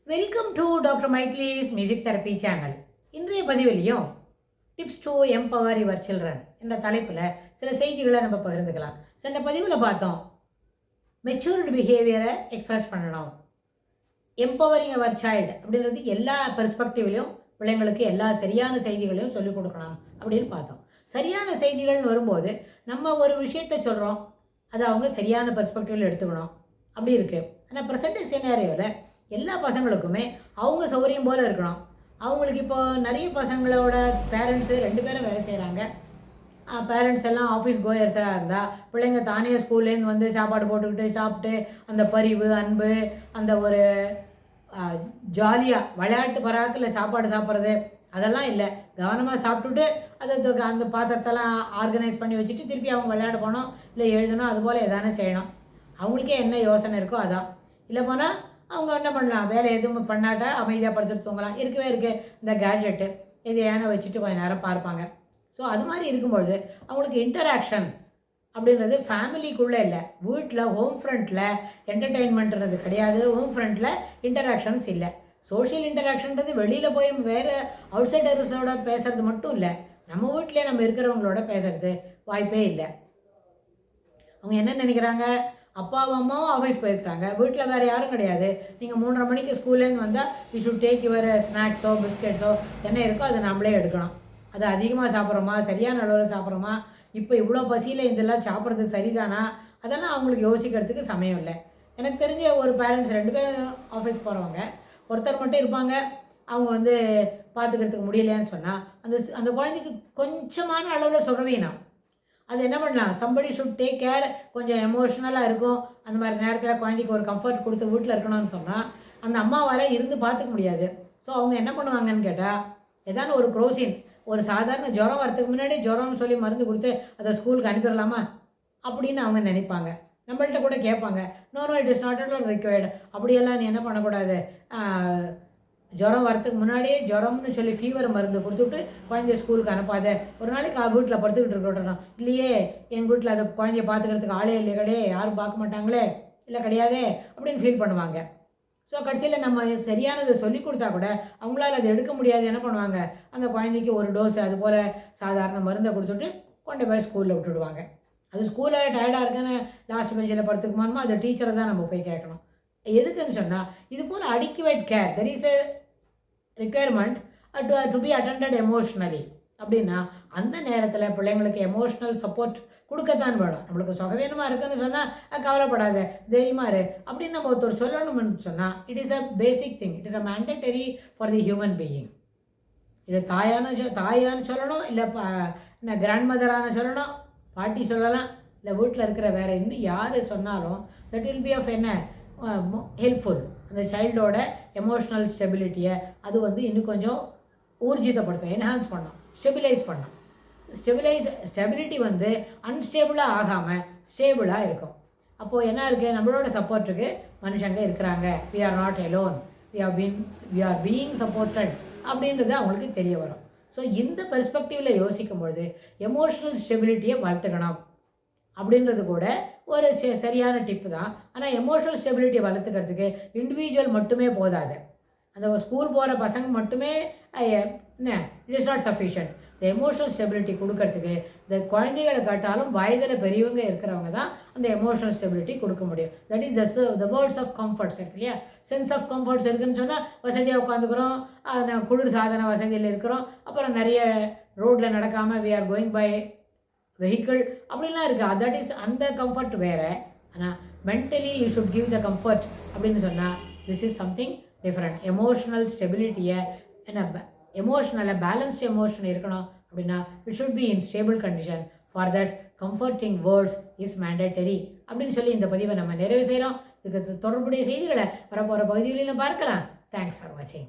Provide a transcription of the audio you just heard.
Welcome to doctor மைத்லிஸ் music therapy channel. இன்றைய பதிவிலையும் tips to empower your children என்ற தலைப்பில் சில செய்திகளை நம்ம பகிர்ந்துக்கலாம். சென்ற பதிவில் பார்த்தோம், மெச்சூர்டு பிஹேவியரை எக்ஸ்பிரஸ் பண்ணணும், எம்பவரிங் அவர் சைல்டு அப்படின்றது எல்லா பெர்ஸ்பெக்டிவ்லையும் பிள்ளைங்களுக்கு எல்லா சரியான செய்திகளையும் சொல்லிக் கொடுக்கணும் அப்படின்னு பார்த்தோம். சரியான செய்திகள்னு வரும்போது நம்ம ஒரு விஷயத்தை சொல்கிறோம், அதை அவங்க சரியான பெர்ஸ்பெக்டிவில் எடுத்துக்கணும் அப்படி இருக்குது. ஆனால் ப்ரெசன்ட் சினாரியோவில் எல்லா பசங்களுக்குமே அவங்க சௌகரியம் போல் இருக்கணும். அவங்களுக்கு இப்போ நிறைய பசங்களோட பேரண்ட்ஸு 2 பேரும் வேலை செய்கிறாங்க. பேரண்ட்ஸ் எல்லாம் ஆஃபீஸ் கோயர்ஸாக இருந்தால் பிள்ளைங்க தானே ஸ்கூல்லேருந்து வந்து சாப்பாடு போட்டுக்கிட்டு சாப்பிட்டு அந்த பரிவு அன்பு அந்த ஒரு ஜாலியாக விளையாட்டு பராக்கில் சாப்பாடு சாப்பிட்றது அதெல்லாம் இல்லை. கவனமாக சாப்பிட்டுட்டு அதை அந்த பாத்திரத்தெல்லாம் ஆர்கனைஸ் பண்ணி வச்சுட்டு திருப்பி அவங்க விளையாட போனோம், இல்லை எழுதணும், அதுபோல் எதானே செய்யணும். அவங்களுக்கே என்ன யோசனை இருக்கோ அதான். இல்லை போனால் அவங்க என்ன பண்ணலாம், வேலை எதுவும் பண்ணாட்டா அமைதியாக படுத்துட்டு தூங்கலாம். இருக்கவே இருக்குது இந்த கேட்ஜெட்டு இது ஏன்னா வச்சுட்டு கொஞ்சம் நேரம் பார்ப்பாங்க. ஸோ அது மாதிரி இருக்கும்பொழுது அவங்களுக்கு இன்டராக்ஷன் அப்படின்றது ஃபேமிலிக்குள்ளே இல்லை, வீட்டில் ஹோம் ஃப்ரண்ட்டில் என்டர்டெயின்மெண்ட்ன்றது கிடையாது. ஹோம் ஃப்ரண்ட்டில் இன்டராக்ஷன்ஸ் இல்லை. சோஷியல் இன்டராக்ஷன்றது வெளியில் போய் வேறு அவுட் சைடர்ஸோட பேசுகிறது மட்டும் இல்லை, நம்ம வீட்டிலே நம்ம இருக்கிறவங்களோட பேசுகிறது வாய்ப்பே இல்லை. அவங்க என்ன நினைக்கிறாங்க, அப்பாவும் அம்மாவும் ஆஃபீஸ் போயிருக்காங்க, வீட்டில் வேறு யாரும் கிடையாது, நீங்கள் 3:30 மணிக்கு ஸ்கூல்லேருந்து வந்தால் வி ஷுட் டேக் யுவர் ஸ்நாக்ஸோ பிஸ்கெட்ஸோ என்ன இருக்கோ அதை நம்மளே எடுக்கணும். அது அதிகமாக சாப்பிட்றோமா, சரியான அளவில் சாப்பிட்றோமா, இப்போ இவ்வளோ பசியில் இதெல்லாம் சாப்பிட்றது சரிதானா, அதெல்லாம் அவங்களுக்கு யோசிக்கிறதுக்கு சமயம் இல்லை. எனக்கு தெரிஞ்ச ஒரு பேரண்ட்ஸ் 2 பேரும் ஆஃபீஸ் போகிறவங்க, ஒருத்தர் மட்டும் இருப்பாங்க. அவங்க வந்து பார்த்துக்கிறதுக்கு முடியலையான்னு சொன்னால் அந்த குழந்தைக்கு கொஞ்சமான அளவில் சுகவீனம், அது என்ன பண்ணலாம், சம்படி ஷுட் டேக் கேர். கொஞ்சம் எமோஷ்னலாக இருக்கும், அந்த மாதிரி நேரத்தில் குழந்தைக்கு ஒரு கம்ஃபர்ட் கொடுத்து வீட்டில் இருக்கணும்னு சொன்னால் அந்த அம்மாவால் இருந்து பார்த்துக்க முடியாது. ஸோ அவங்க என்ன பண்ணுவாங்கன்னு கேட்டால், ஏதாவது ஒரு குரோசின், ஒரு சாதாரண ஜுரம் வரத்துக்கு முன்னாடி ஜுரம்னு சொல்லி மருந்து கொடுத்து அதை ஸ்கூலுக்கு அனுப்பிடலாமா அப்படின்னு அவங்க நினைப்பாங்க. நம்மள்கிட்ட கூட கேட்பாங்க, no it is not at all required, அப்படியெல்லாம் நீ என்ன பண்ணக்கூடாது, ஜுரம் வரத்துக்கு முன்னாடியே ஜுரம்னு சொல்லி ஃபீவர் மருந்து கொடுத்துட்டு குழந்தைய ஸ்கூலுக்கு அனுப்பாத, ஒரு நாளைக்கு வீட்டில் படுத்துக்கிட்டு இருக்கட்டும். இல்லையே எங்கள் வீட்டில் அதை குழந்தைய பார்த்துக்கிறதுக்கு ஆளே இல்லையே, கிடையாது, யாரும் பார்க்க மாட்டாங்களே, இல்லை கிடையாதே அப்படின்னு ஃபீல் பண்ணுவாங்க. ஸோ கடைசியில் நம்ம சரியானதை சொல்லி கொடுத்தா கூட அவங்களால அதை எடுக்க முடியாது. என்ன பண்ணுவாங்க, அந்த குழந்தைக்கு ஒரு டோஸ் அது போல் சாதாரண மருந்தை கொடுத்துட்டு கொண்டு போய் ஸ்கூலில் விட்டுடுவாங்க. அது ஸ்கூலில் டயர்டாக இருக்குன்னு லாஸ்ட் பெஞ்சில் படுத்துக்குமானுமோ அது டீச்சரை தான் நம்ம போய் கேட்கணும். எதுக்குன்னு சொன்னால் இது போல் adequate care, there is a requirement to be attended emotionally. அப்படின்னா அந்த நேரத்தில் பிள்ளைங்களுக்கு எமோஷ்னல் சப்போர்ட் கொடுக்கத்தான் வேணும். நம்மளுக்கு சுகவீனமாக இருக்குன்னு சொன்னால் கவலைப்படாத, தைரியமாக இரு அப்படின்னு நம்ம ஒருத்தர் சொல்லணும்னு சொன்னால் it is a basic thing, it is a mandatory for the human being. இது தாயான்னு சொல்லணும், இல்லை கிராண்ட் மதரான சொல்லணும், பாட்டி சொல்லலாம், இல்லை வீட்டில் இருக்கிற வேறு இன்னும் யார் சொன்னாலும் தட் வில் பி ஆஃப் என்ன ஹெல்ப்ஃபுல். அந்த சைல்டோட எமோஷ்னல் ஸ்டெபிலிட்டியை அது வந்து இன்னும் கொஞ்சம் ஊர்ஜிதப்படுத்தும், என்ஹான்ஸ் பண்ணும், ஸ்டெபிலைஸ் பண்ணும். ஸ்டெபிலிட்டி வந்து அன்ஸ்டேபிளாக ஆகாமல் ஸ்டேபிளாக இருக்கும். அப்போது என்ன இருக்குது, நம்மளோட சப்போர்ட்டுக்கு மனுஷங்க இருக்கிறாங்க, we are not alone, we are being supported அப்படின்றது அவங்களுக்கு தெரிய வரும். ஸோ இந்த பெர்ஸ்பெக்டிவில் யோசிக்கும் பொழுது எமோஷ்னல் ஸ்டெபிலிட்டியை வளர்த்துக்கணும் அப்படின்றது கூட ஒரு சரியான டிப்பு தான். ஆனால் எமோஷ்னல் ஸ்டெபிலிட்டியை வளர்த்துக்கிறதுக்கு இண்டிவிஜுவல் மட்டுமே போதாது. அந்த ஸ்கூல் போகிற பசங்க மட்டுமே என்ன, இட் இஸ் நாட் சஃபிஷியன்ட். இந்த எமோஷ்னல் ஸ்டெபிலிட்டி கொடுக்கறதுக்கு இந்த குழந்தைகளை காட்டாலும் வயதில் பெரியவங்க இருக்கிறவங்க தான் அந்த எமோஷ்னல் ஸ்டெபிலிட்டி கொடுக்க முடியும். That is the words of comforts இருக்கு இல்லையா, சென்ஸ் ஆஃப் கம்ஃபர்ட்ஸ் இருக்குதுன்னு சொன்னால் வசதியாக உட்காந்துக்கிறோம், குளிர் சாதன வசதியில் இருக்கிறோம், அப்புறம் நிறைய ரோட்டில் நடக்காமல் we are going by vehicle அப்படின்லாம் இருக்குது. தட் இஸ் அந்த கம்ஃபர்ட் வேறு. ஆனால் mentally you should give the comfort அப்படின்னு சொன்னால் this is something different. Emotional ஸ்டெபிலிட்டியை என்ன, எமோஷ்னலாக பேலன்ஸ்ட் எமோஷன் இருக்கணும் அப்படின்னா it should be in stable condition. For that comforting words is mandatory அப்படின்னு சொல்லி இந்த பதிவை நம்ம நிறைவு செய்கிறோம். இதுக்கு தொடர்புடைய செய்திகளை வரப்போகிற பகுதிகளிலும் பார்க்கலாம். தேங்க்ஸ் ஃபார் வாட்சிங்.